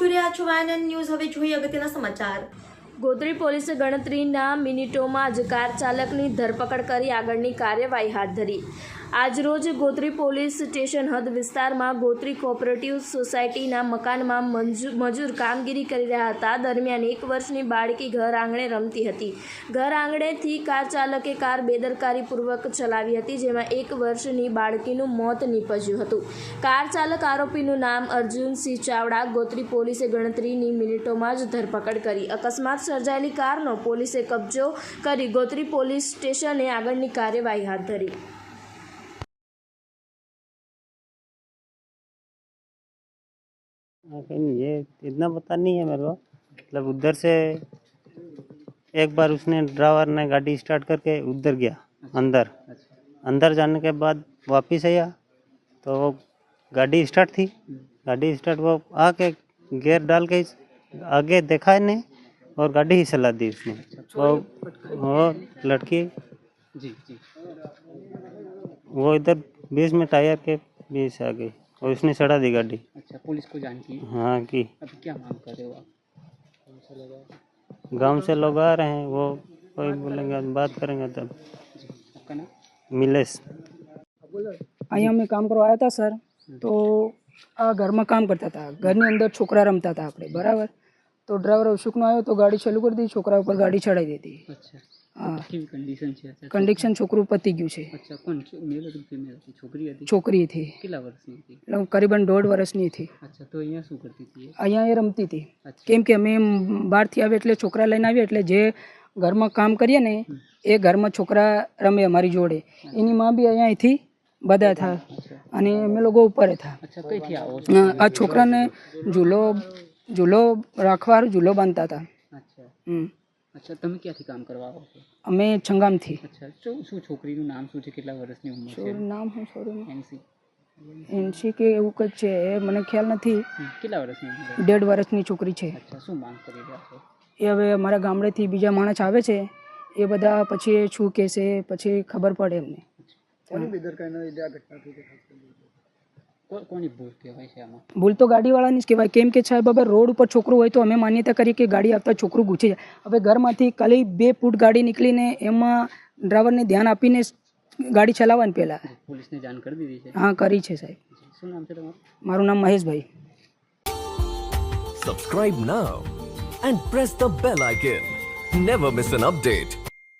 જોઈ રહ્યા છો વાયએનએન ન્યૂઝ। હવે જોઈએ અગત્યના સમાચાર। ગોત્રી પોલીસે ગણતરીના મિનિટોમાં જ કાર ચાલકની ધરપકડ કરી આગળની કાર્યવાહી હાથ ધરી। આજરોજ ગોત્રી પોલીસ સ્ટેશન હદ વિસ્તારમાં ગોત્રી કોઓપરેટિવ સોસાયટીના મકાનમાં મજૂર કામગીરી કરી રહ્યા હતા। દરમિયાન 1 વર્ષની બાળકી ઘર આંગણે રમતી હતી। ઘર આંગણેથી કાર ચાલકે કાર બેદરકારીપૂર્વક ચલાવી હતી, જેમાં 1 વર્ષની બાળકીનું મોત નીપજ્યું હતું। કાર ચાલક આરોપીનું નામ અર્જુનસિંહ ચાવડા। ગોત્રી પોલીસે ગણતરીની મિનિટોમાં જ ધરપકડ કરી। અકસ્માત સર્જાયેલી કારનો પોલીસે કબજો કરી ગોત્રી પોલીસ સ્ટેશને આગળની કાર્યવાહી હાથ ધરી। ये इतना पता नहीं है मेरे को, मतलब उधर से एक बार उसने ड्राइवर ने गाड़ी स्टार्ट करके उधर गया अंदर जाने के बाद वापस आया तो वो गाड़ी स्टार्ट थी। गाड़ी स्टार्ट वो आके गियर डाल के आगे देखा नहीं और गाड़ी ही चला दी उसने। वो लड़की वो इधर बीच में टायर के बीच आ गई और उसने चढ़ा दी गाड़ी। अच्छा, पुलिस को जान की? हाँ की। अभी क्या मांग कर रहे हो आप? गांव से लोग आ रहे हैं, वो कोई बोलेंगे बात करेंगे तब। आपका नाम? मिलेश। અહીંયા મેં કામ કરવા આવ્યા હતા સર, તો આ ઘરમાં કામ કરતા હતા। ઘરની અંદર છોકરા રમતા હતા આપણે, બરાબર। તો ડ્રાઈવર અશુકનો આવ્યો તો ગાડી ચાલુ કરી દીધી, છોકરા ઉપર ગાડી ચડાવી દીધી। अच्छा, હા, કેવી કન્ડિશન છે? કન્ડિશન છોકરું પતી ગયું છે। अच्छा, કોણ મેલ હતી ફિમેલ હતી? છોકરી હતી? છોકરી હતી, કેટલા વર્ષની હતી? કરીબન 1.5 વર્ષની હતી। अच्छा, તો અહીંયા શું કરતી હતી? અહીંયા એ રમતી હતી, કેમ કે અમે બહારથી આવ્યા એટલે છોકરા લઈને આવ્યા એટલે જે ઘરમાં કામ કરીએ ને એ ઘરમાં છોકરા રમે અમારી જોડે। એની માં બી અહીંયાથી બધા હતા અને અમે લોકો ઉપર હતા। अच्छा, કઈથી આવો છો? આ છોકરાને ઝૂલો રાખવા ઝૂલો બાંધતા હતા। अच्छा, હમ अच्छा, તમે ક્યાંથી કામ કરવા આવો છો? અમે છંગામથી। अच्छा, શું છોકરીનું નામ શું છે? કેટલા વર્ષની ઉંમર છે? નામ શું સોરી એનસી એનસી કે એવું કંઈક છે, એ મને ખ્યાલ નથી। કેટલા વર્ષની ઉંમર? 1.5 વર્ષની છોકરી છે। अच्छा, શું માંગ કરી રહ્યા છો? એ હવે અમારા ગામડેથી બીજા માણસ આવે છે, એ બધા પછી એ શું કહેશે પછી ખબર પડે એમને। કોની ભૂલ કહેવાય છે આમાં? ભૂલ તો ગાડીવાળાની જ કહેવાય, કેમ કે સાહેબ હવે રોડ ઉપર છોકરું હોય તો અમે માન્યતા કરીએ કે ગાડી આવતા છોકરું ઘૂસી જાય। હવે ઘરમાંથી ખાલી 2 ફૂટ ગાડી નીકળીને એમાં ડ્રાઈવરને ધ્યાન આપીને ગાડી ચલાવવાની પહેલાં। પોલીસને જાણ કરી દીધી છે? હા, કરી છે સાહેબ। શું નામ છે તમારું? મારું નામ મહેશભાઈ। Subscribe now and press the bell icon. Never miss an update.